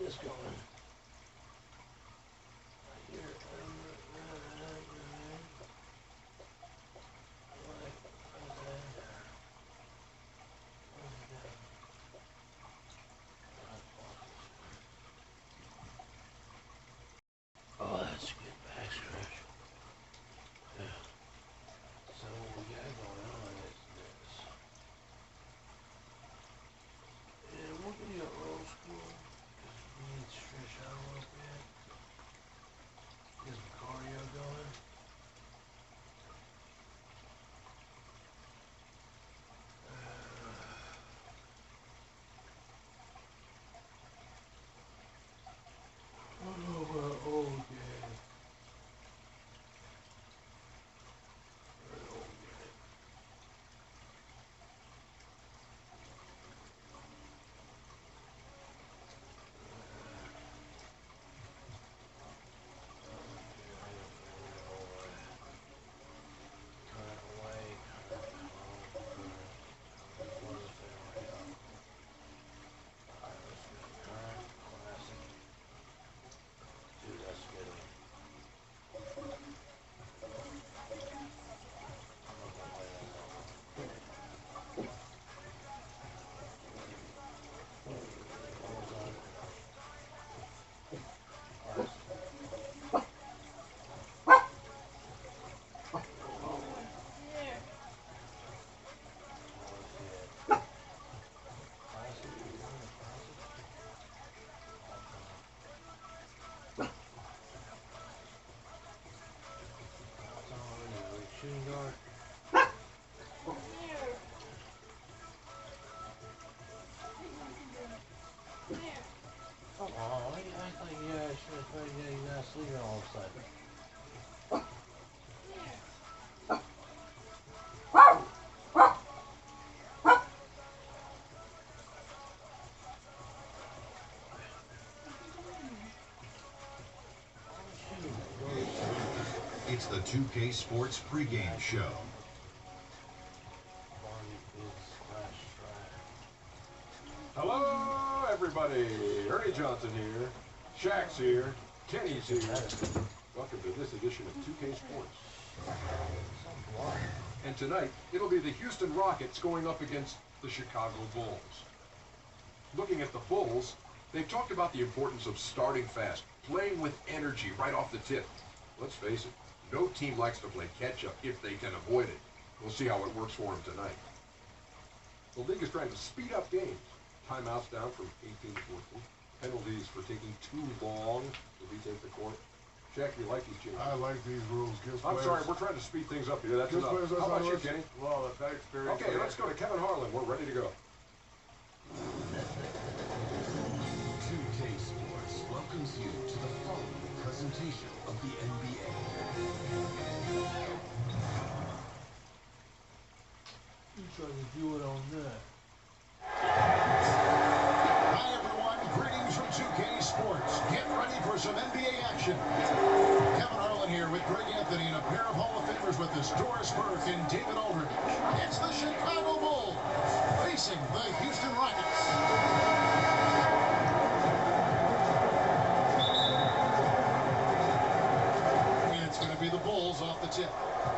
this going. Oh, that's a good back stretch. Yeah. So what we got going on is this. And we're gonna go old school because we need to stretch out a little bit. Get some cardio going. Shooting guard. Oh, I think I should have told you you're not sleeping all of a sudden. It's the 2K Sports pregame show. Hello, everybody. Ernie Johnson here. Shaq's here. Kenny's here. Welcome to this edition of 2K Sports. And tonight, it'll be the Houston Rockets going up against the Chicago Bulls. Looking at the Bulls, they've talked about the importance of starting fast, playing with energy right off the tip. Let's face it, no team likes to play catch-up if they can avoid it. We'll see how it works for them tonight. The league is trying to speed up games. Timeouts down from 18 to 14. Penalties for taking too long to retake the court. Shaq, you like these changes? I like these rules. I'm sorry, we're trying to speed things up here. That's enough. How about you, Kenny? Well, that experience. Okay, let's go to Kevin Harlan. We're ready to go. 2K Sports welcomes you to the following presentation of the NBA. You trying to do it on that. Hi, everyone. Greetings from 2K Sports. Get ready for some NBA action. Kevin Harlan here with Greg Anthony and a pair of Hall of Famers with us, Doris Burke and David Aldridge. It's the Chicago Bulls facing the Houston Rockets. It's going to be the Bulls off the tip.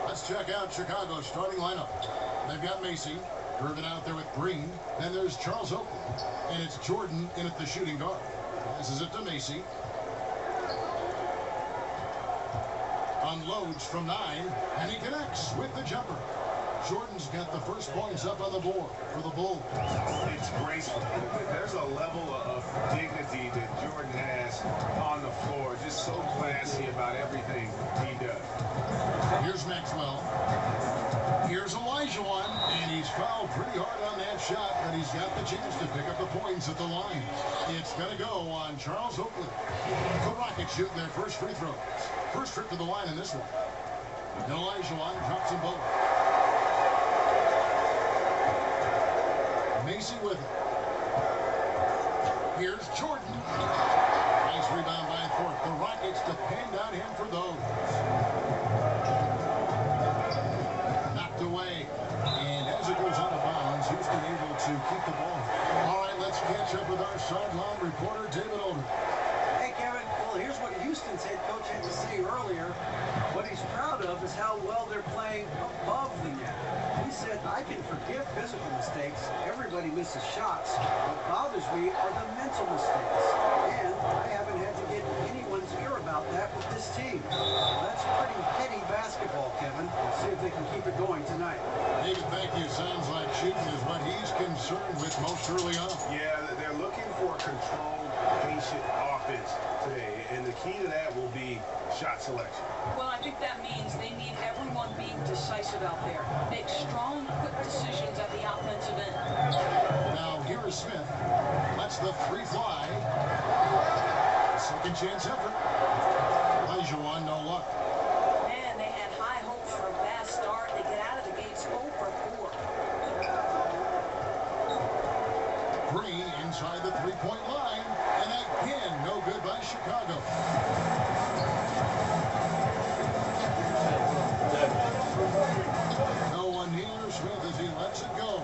Let's check out Chicago's starting lineup. They've got Macy, Irvin out there with Green. Then there's Charles Oakley. And it's Jordan in at the shooting guard. Passes it to Macy. Unloads from 9, and he connects with the jumper. Jordan's got the first points up on the board for the Bulls. It's graceful. There's a level of dignity that Jordan has on the floor. Just so classy about everything he does. Here's Maxwell. Here's Olajuwon, and he's fouled pretty hard on that shot, but he's got the chance to pick up the points at the line. It's going to go on Charles Oakley. The Rockets shooting their first free throws. First trip to the line in this one. Olajuwon drops them both. Macy with it. Here's Jordan. Nice rebound by Thorpe. The Rockets depend on him for those. Knocked away. And as it goes out of bounds, Houston able to keep the ball. All right, let's catch up with our sideline reporter, David Aldridge. of is how well they're playing above the net. He said, I can forgive physical mistakes. Everybody misses shots. What bothers me are the mental mistakes. And I haven't had to get anyone's ear about that with this team. That's pretty heady basketball, Kevin. We'll see if they can keep it going tonight. David, thank you. Sounds like shooting is what he's concerned with most early on. Yeah, they're looking for a controlled, patient offense today, and the key to that will be shot selection. Well, I think that means they need everyone being decisive out there. Make strong, quick decisions at the offensive end. Now, here is Smith. Lets the three fly. Second chance effort. Olajuwon, no luck. Man, they had high hopes for a fast start. They get out of the gates 0 for 4. Green inside the three-point line. And again, no good by Chicago. No one near Smith as he lets it go.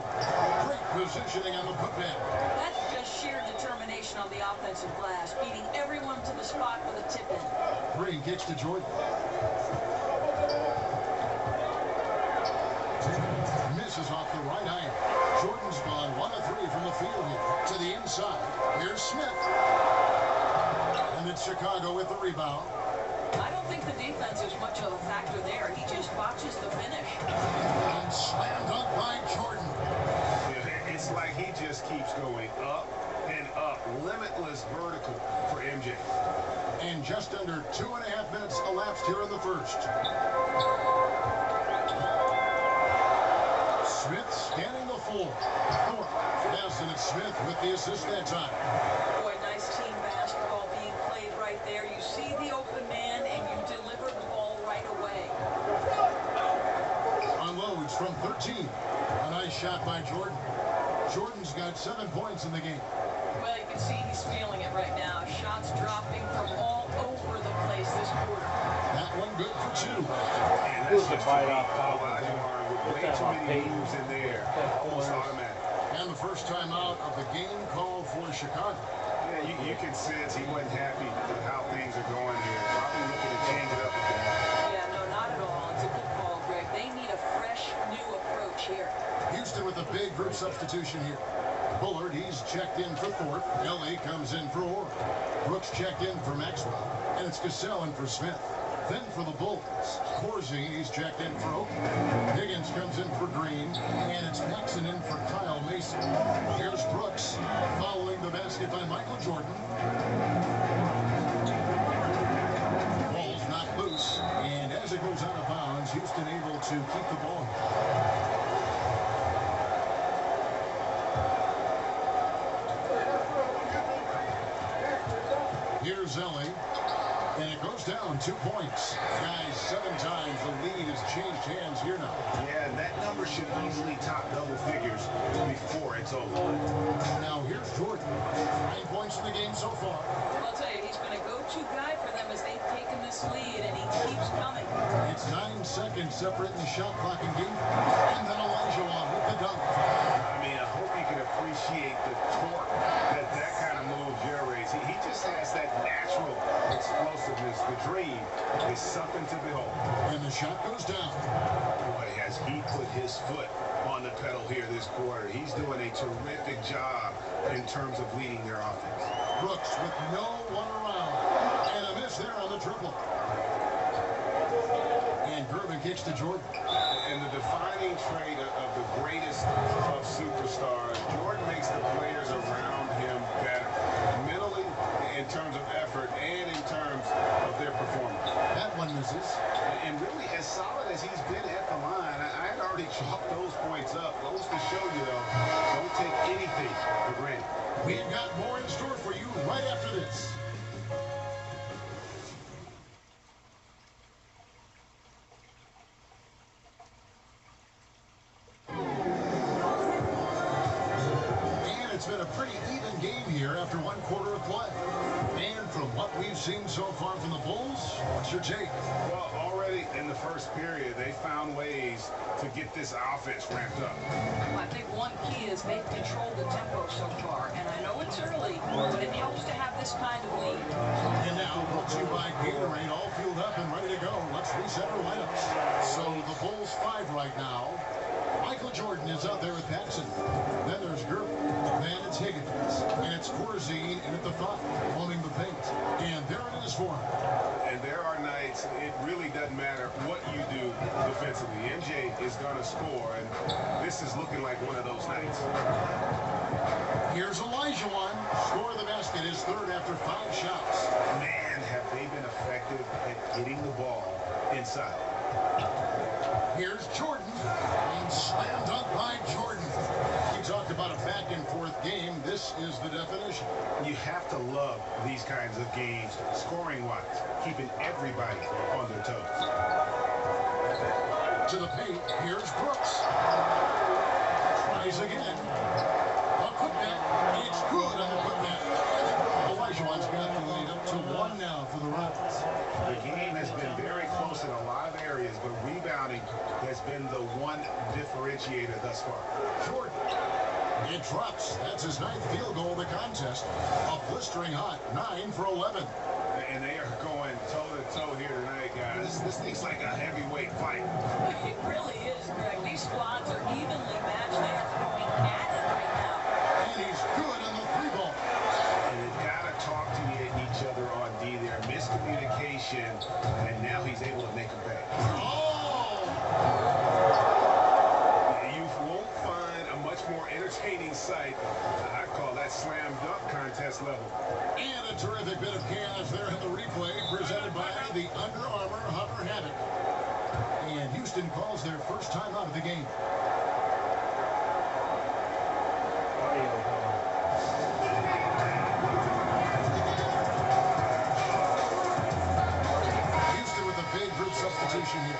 Great positioning on the putback. That's just sheer determination on the offensive glass, beating everyone to the spot with a tip-in. Green kicks to Jordan. Misses off the right iron. Jordan's gone 1 of 3 from the field here. To the inside. Here's Smith. And it's Chicago with the rebound. I don't think the defense is much of a factor there. He just watches the finish. And slammed up by Jordan. Yeah, it's like he just keeps going up and up. Limitless vertical for MJ. And just under 2.5 minutes elapsed here in the first. Smith scanning the floor. Thorpe has it. It's Smith with the assist that time. Boy, nice team basketball being played right there. You see the open man and you deliver the ball right away. Unloads from 13. A nice shot by Jordan. Jordan's got 7 points in the game. Well, you can see he's feeling it right now. Shots dropping from all over the place this quarter. That one good for 2. And Who's that's the bite off Olajuwon with way too many moves in there. Almost automatic. And the first time out of the game called for Chicago. Yeah, you can sense he wasn't happy with how things are going here. Probably looking to change it up a bit. Yeah, no, not at all. It's a good call, Greg. They need a fresh, new approach here. Houston with a big group substitution here. Bullard, he's checked in for Thorpe. LA comes in for Orr. Brooks checked in for Maxwell. And it's Cassell in for Smith. Then for the Bulls, Corzine, he's checked in for Oakland. Higgins comes in for Green. And it's Paxson in for Kyle Mason. Here's Brooks following the basket by Michael Jordan. Ball's not loose. And as it goes out of bounds, Houston able to keep the ball. Here's Ellie, and it goes down 2 points. Guys, 7 times. The lead has changed hands here now. Yeah, that number should easily top double figures before it's over. Now here's Jordan. 9 points in the game so far. Well, I'll tell you, he's been a go-to guy for them as they've taken this lead, and he keeps coming. It's 9 seconds separating the shot clock and game. And then Olajuwon with the dunk. I mean, I hope you can appreciate the torque that kind of move generates. He just has that natural explosiveness. The dream is something to behold. And the shot goes down. Boy, has he put his foot on the pedal here this quarter. He's doing a terrific job in terms of leading their offense. Brooks with no one around. And a miss there on the triple. And Gervin kicks to Jordan. And the defining trait of the greatest of superstars, Jordan makes the players around him better. Mentally, in terms of effort, and in terms of their performance. That one misses. And really, as solid as he's been at the line, I had already chalked those points up. Goes to show you, though, don't take anything for granted. We've got more in store for you right after this. And it's been a pretty even game here after 1 quarter of play. And from what we've seen so far from the Bulls, what's your take? Well, already in the first period, they found ways to get this offense ramped up. I think one key is they've controlled the tempo so far, and I know it's early, but it helps to have this kind of lead. And now, brought to you by Gatorade, all fueled up and ready to go. Let's reset our lineups. So the Bulls 5 right now. Michael Jordan is out there with Paxson. Then there's Gerber. Then it's Higgins. And it's Corzine in at the 5, holding the paint. And there it is for him. And there are nights, it really doesn't matter what you do defensively. MJ is going to score, and this is looking like one of those nights. Here's Olajuwon. Score of the basket, his third after 5 shots. Man, have they been effective at getting the ball inside. Here's Jordan. And slam dunk by Jordan. You talked about a back-and-forth game. This is the definition. You have to love these kinds of games, scoring-wise, keeping everybody on their toes. To the paint, here's Brooks. Tries again. A putback. It's good on the putback. Olajuwon's got the lead up to 1 now for the Rockets. The game has been very close in a lot of areas, but rebounding has been the one differentiator thus far. Jordan. It drops. That's his 9th field goal of the contest. A blistering hot 9 for 11. And they are going toe-to-toe here tonight, guys. This thing's like a heavyweight fight. It really is, Greg. These squads are evenly matched. They are going at it right now. And he's good on the 3 ball. And they've got to talk to each other on D there. Miscommunication, and now he's able to make a pay. Oh! You won't find a much more entertaining sight. I call that slam dunk contest level. And a terrific bit of chaos there in the replay, presented by the Under Armour Hover Havoc. And Houston calls their first time out of the game. Houston with a big group substitution here.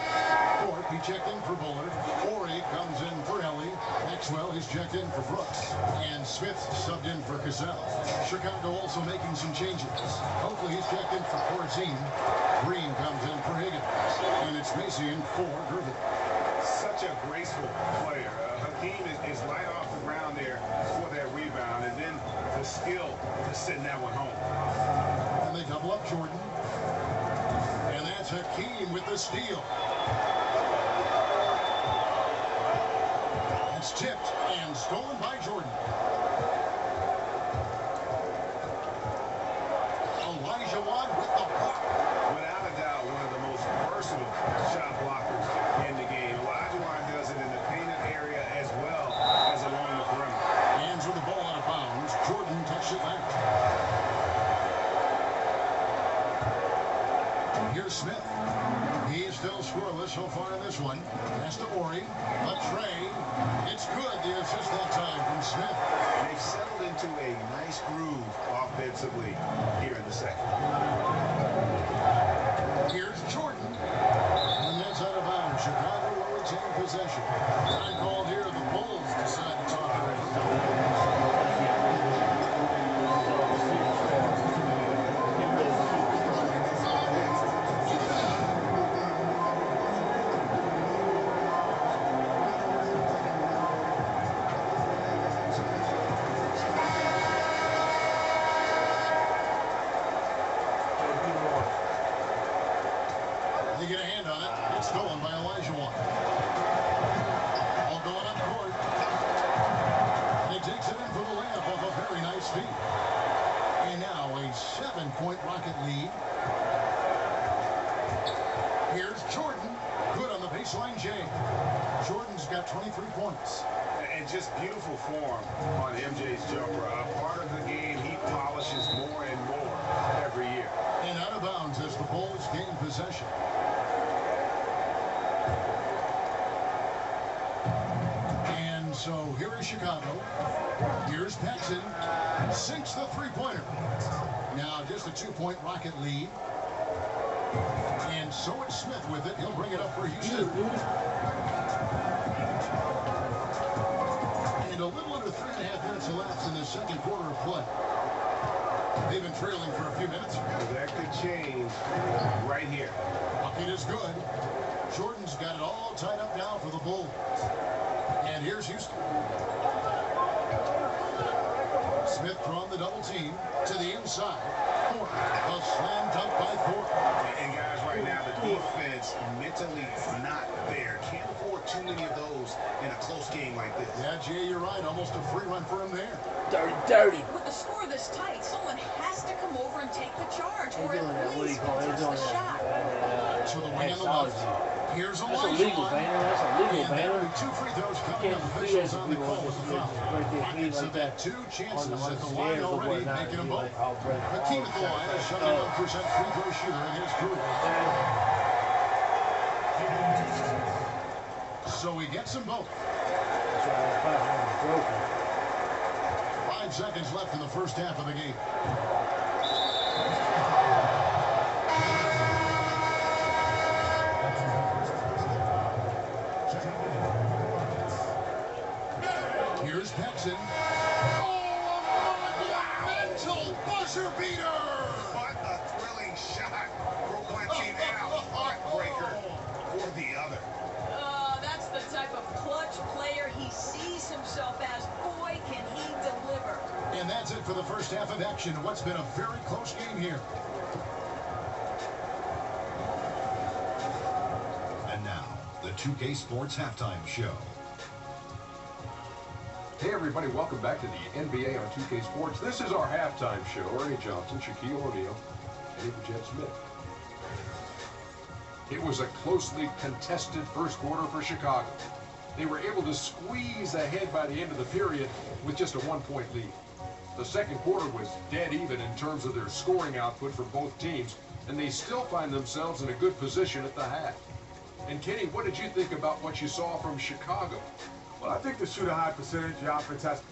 Ford, he checked in for Bullard. Horry comes in for Ellie. Maxwell, he's checked in for Brooks. And Smith subbed in for Cassell. Chicago also making some changes. Hopefully he's checked in for Corzine. Green comes in for Higgins. And it's Macy in for Gervin. Such a graceful player. Hakeem is light off the ground there for that rebound, and then the skill to send that one home. And they double up Jordan. And that's Hakeem with the steal. It's tipped and stolen by Jordan. Olajuwon with the block. Without a doubt, one of the most versatile shot blockers in the game. Olajuwon does it in the painted area as well as along the perimeter. Hands with the ball out of bounds. Jordan touched it back. Here's Smith. He's still scoreless so far in this one. Pass to Horry. A tray. It's good. The assist that time from Smith. They've settled into a nice groove offensively here in the second. Here's Jordan. And that's out of bounds. Chicago will retain possession. Time called here. The Bulls decide to talk it over. They get a hand on it. It's stolen by Olajuwon. All going up court. And he takes it in for the layup off a very nice feed. And now a 7-point Rocket lead. Here's Jordan. Good on the baseline, Jay. Jordan's got 23 points. And just beautiful form on MJ's jumper. A part of the game he polishes more and more every year. And out of bounds as the Bulls gain possession. And so here is Chicago. Here's Paxson. Sinks the three-pointer. Now just a 2-point Rocket lead. And so it's Smith with it. He'll bring it up for Houston. And a little under 3.5 minutes elapsed in the second quarter of play. They've been trailing for a few minutes. That could change right here. Bucket is good. Jordan's got it all tied up now for the Bulls. And here's Houston. Smith from the double team to the inside. Thornton, a slam dunk by Thornton. And guys, right now, the defense mentally not there. Can't afford too many of those in a close game like this. Yeah, Jay, you're right. Almost a free run for him there. Dirty. With the score this tight, someone has to come over and take the charge, or He's at doing that. What do least you call it? He's contest doing the shot. To the wing on the left. Here's That's Elijah illegal, Wan. Banner. That's a legal, And there Banner. are 2 free throws You coming can't up. do Officials that on if the you call want with to the foul. right there, clean Rockets like have that. had 2 chances On at the the line stairs or already, whatnot, making them you both. like, oh, brother, Hakeem all at the line, a the 71% free throw shooter, and here's Drew. So he gets them both. That's why the platform is broken. 5 seconds left in the first half of the game. Here's Paxson. Oh, a monumental buzzer beater! What a thrilling shot for one team and a heartbreaker for the other. That's the type of clutch player he sees himself as. Boy, can he deliver. And that's it for the first half of action. What's been a very close game here. And now, the 2K Sports Halftime Show. Hey everybody, welcome back to the NBA on 2K Sports. This is our halftime show. Ernie Johnson, Shaquille O'Neal, and Jet Smith. It was a closely contested first quarter for Chicago. They were able to squeeze ahead by the end of the period with just a 1-point lead. The second quarter was dead even in terms of their scoring output for both teams, and they still find themselves in a good position at the half. And Kenny, what did you think about what you saw from Chicago? Well, I think they shoot a high percentage. The offense has.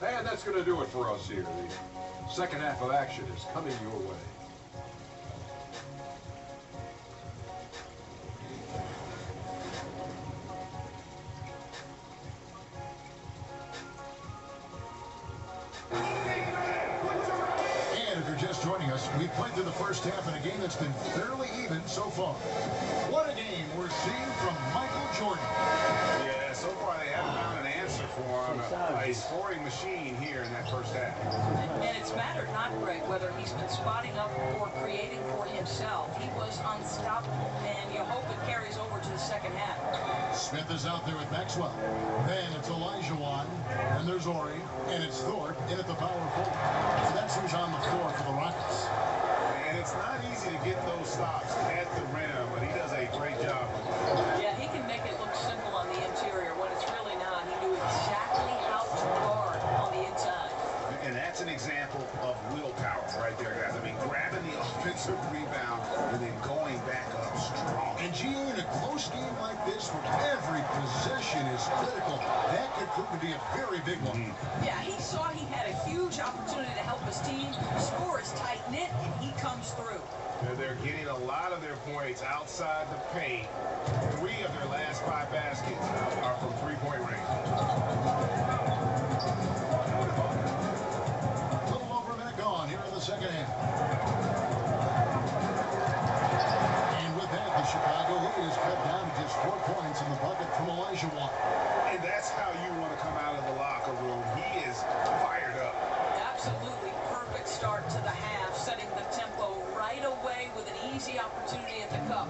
And that's going to do it for us here. The second half of action is coming your way. And if you're just joining us, we've played through the first half in a game that's been fairly even so far. What a game we're seeing from Michael Jordan. Yeah, so far they haven't found an answer for him. A scoring machine here in that first half. And it's mattered not, Greg, whether he's been spotting up or creating for himself. He was unstoppable, and you hope it carries over to the second half. Smith is out there with Maxwell. Then it's Elijah Wan, and there's Ori, and it's Thorpe in at the power forward. So that's who's on the floor for the Rockets. And it's not easy to get those stops at the rim, but he does a great job. Yeah, he can make it look simple on the interior when it's really not. He knew exactly how to guard on the inside. And that's an example of willpower right there, guys. I mean, grabbing the offensive rebound and then going back up strong. And Gio, in a close game like this, where every possession is critical, that could prove to be a very big one. Yeah, he saw he had a huge opportunity to help his team. The score is tight-knit, and he comes through. They're getting a lot of their points outside the paint. 3 of their last 5 baskets are from three-point range. A little over a minute gone here in the second half. And with that, the Chicago lead is cut down to just 4 points in the bucket from Elijah Wan. And that's how you want to come out of the locker room. He is fired up. Absolutely perfect start to the half, setting the tempo right away with an easy opportunity at the cup.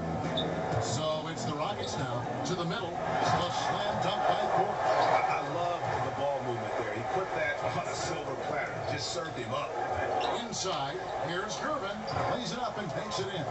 So it's the Rockets now to the middle. A slam dunk by Thorpe. I love the ball movement there. He put that on a silver platter. Just served him up. Inside, here's Gervin. Lays it up and takes it in.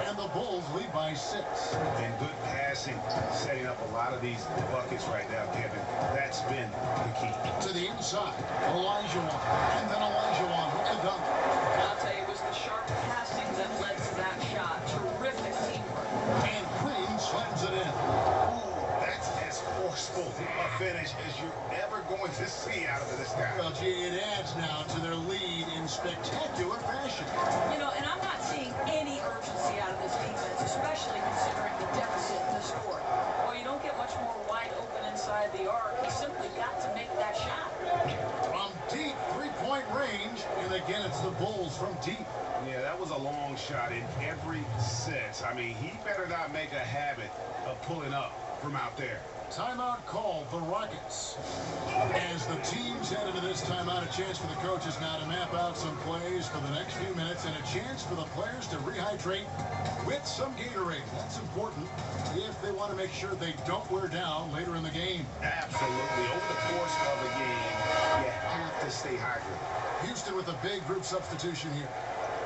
And the Bulls lead by 6. And good passing, setting up a lot of these buckets right now, Kevin. That's been the key. To the inside, Elijah Wan. And then Elijah Wan with the dunk. And I'll tell you, it was the sharp passing that led to that shot. Terrific teamwork. And Green slams it in. Ooh, that's as forceful a finish as you're ever going to see out of this guy. Well, gee, it adds now to their lead in spectacular fashion. You know, and I'm not seeing any urgency out of this defense, especially considering the deficit in the score. Well, you don't get much more wide open inside the arc. He simply got to make that shot. From deep three-point range. shot in every sense. I mean, he better not make a habit of pulling up from out there. Timeout called the Rockets. As the teams head into this timeout, a chance for the coaches now to map out some plays for the next few minutes and a chance for the players to rehydrate with some Gatorade. That's important if they want to make sure they don't wear down later in the game. Absolutely. Over the course of a game, you have to stay hydrated. Houston with a big group substitution here.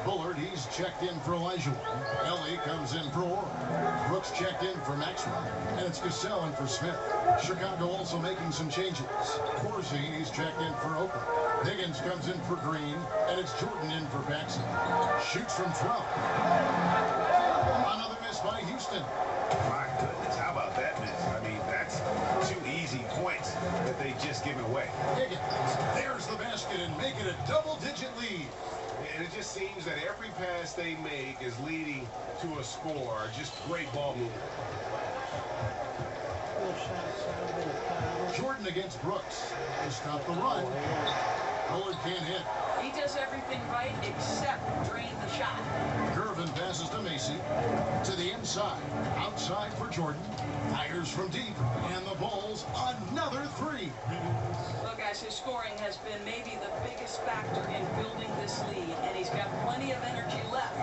Bullard, he's checked in for Elijah. Ellie comes in for Orr. Brooks checked in for Maxwell. And it's Cassell in for Smith. Chicago also making some changes. Corzine, he's checked in for Oakland. Higgins comes in for Green. And it's Jordan in for Paxson. Shoots from 12. Another miss by Houston. My goodness, how about that miss? I mean, that's 2 easy points that they just given away. Higgins, there's the basket and make it a double-digit lead. And it just seems that every pass they make is leading to a score. Just great ball movement. Jordan against Brooks to stop the run. Bullard can't hit. He does everything right except drain the shot. Gervin passes to Macy. To the inside. Outside for Jordan. Fires from deep. And the Bulls, another 3. Well, guys, his scoring has been maybe the biggest factor in building this lead, and he's got plenty of energy left.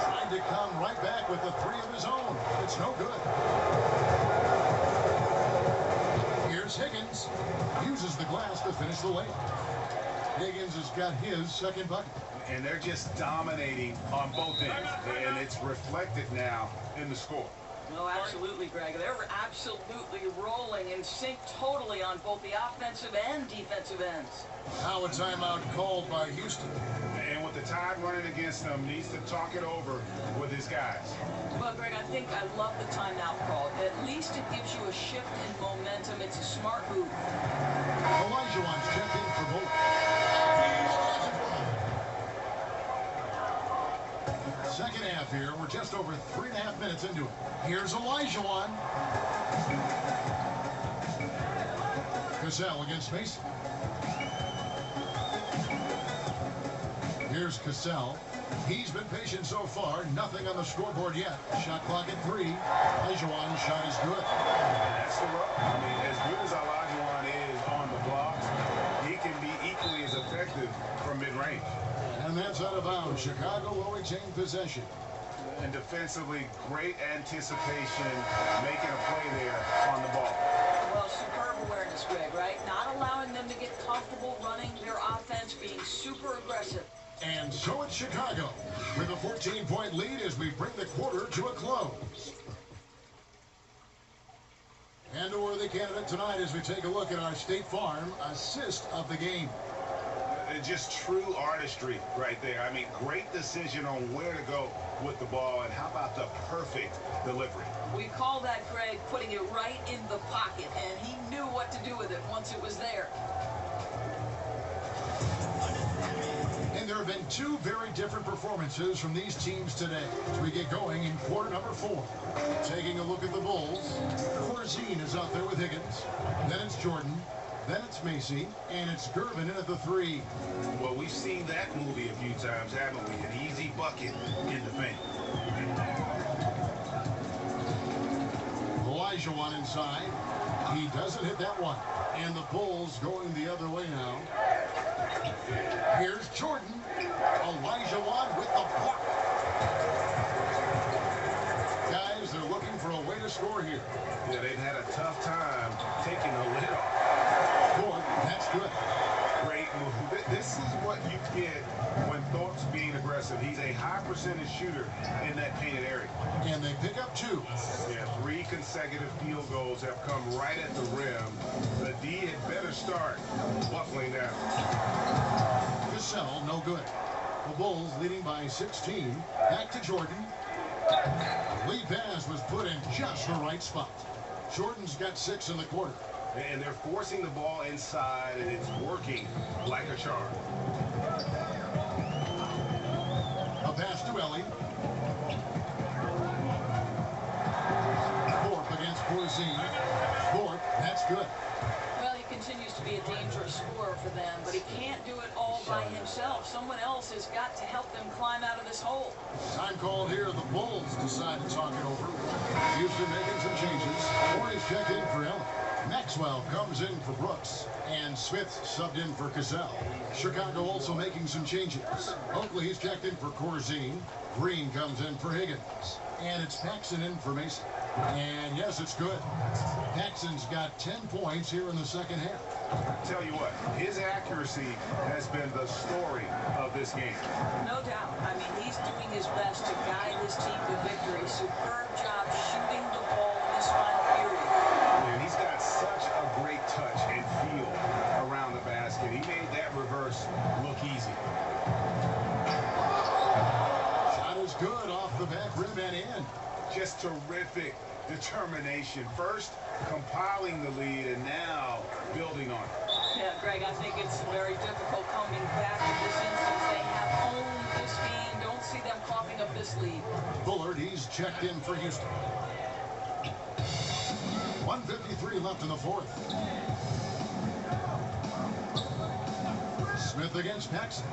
Trying to come right back with the 3 of his own. It's no good. Here's Higgins. Uses the glass to finish the layup. Higgins has got his second bucket. And they're just dominating on both ends. And it's reflected now in the score. No, absolutely, Greg. They're absolutely rolling in sync totally on both the offensive and defensive ends. Now a timeout called by Houston. And with the tide running against them, needs to talk it over with his guys. Well, Greg, I think I love the timeout call. At least it gives you a shift in momentum. It's a smart move. Olajuwon's checked in for both. Second half here. We're just over 3.5 minutes into it. Here's Olajuwon. Cassell against Mason. Here's Cassell. He's been patient so far. Nothing on the scoreboard yet. Shot clock at 3. Olajuwon's shot is good. That's the rub. I mean, as good as Olajuwon is on the blocks, he can be equally as effective from mid-range. And that's out of bounds. Chicago will retain possession. And defensively, great anticipation, making a play there on the ball. Well, superb awareness, Greg, right? Not allowing them to get comfortable running their offense, being super aggressive. And so it's Chicago with a 14-point lead as we bring the quarter to a close. And a worthy candidate tonight as we take a look at our State Farm assist of the game. Just true artistry right there. I mean, great decision on where to go with the ball, and how about the perfect delivery? We call that, Greg, putting it right in the pocket, and he knew what to do with it once it was there. And there have been 2 very different performances from these teams today as we get going in quarter number 4. Taking a look at the Bulls, Corzine is out there with Higgins. Then it's Jordan. Then it's Macy, and it's Gervin in at the 3. Well, we've seen that movie a few times, haven't we? An easy bucket in the paint. Olajuwon inside. He doesn't hit that one. And the Bulls going the other way now. Here's Jordan. Olajuwon with the block. Guys, they're looking for a way to score here. Yeah, they've had a tough time taking the lid off. That's good. Great move. This is what you get when Thorpe's being aggressive. He's a high percentage shooter in that painted area. And they pick up 2. Yeah, 3 consecutive field goals have come right at the rim. The D had better start buckling down. Cassell, no good. The Bulls leading by 16. Back to Jordan. Lead pass was put in just the right spot. Jordan's got 6 in the quarter. And they're forcing the ball inside, and it's working like a charm. A pass to Ellie. Thorpe against Corzine. Thorpe, that's good. Well, he continues to be a dangerous scorer for them, but he can't do it all by himself. off. Someone else has got to help them climb out of this hole. Time called here. The Bulls decide to talk it over. Houston making some changes. Hornets checked in for Allen. Maxwell comes in for Brooks. And Smith subbed in for Cassell. Chicago also making some changes. Oakley is checked in for Corzine. Green comes in for Higgins. And it's Paxson in for Mason. And yes, it's good. Paxson's got 10 points here in the second half. Tell you what, his accuracy has been the story of this game. No doubt. I mean, he's doing his best to guide his team to victory. Superb job shooting the ball in this final period. And he's got such a great touch and feel around the basket. He made that reverse look easy. Shot is good off the back rim and in. Just terrific determination. First, compiling the lead, and now building on it. Yeah, Greg, I think it's very difficult coming back in this instance. They have owned this game. Don't see them coughing up this lead. Bullard, he's checked in for Houston. 1:53 left in the fourth. Smith against Paxson.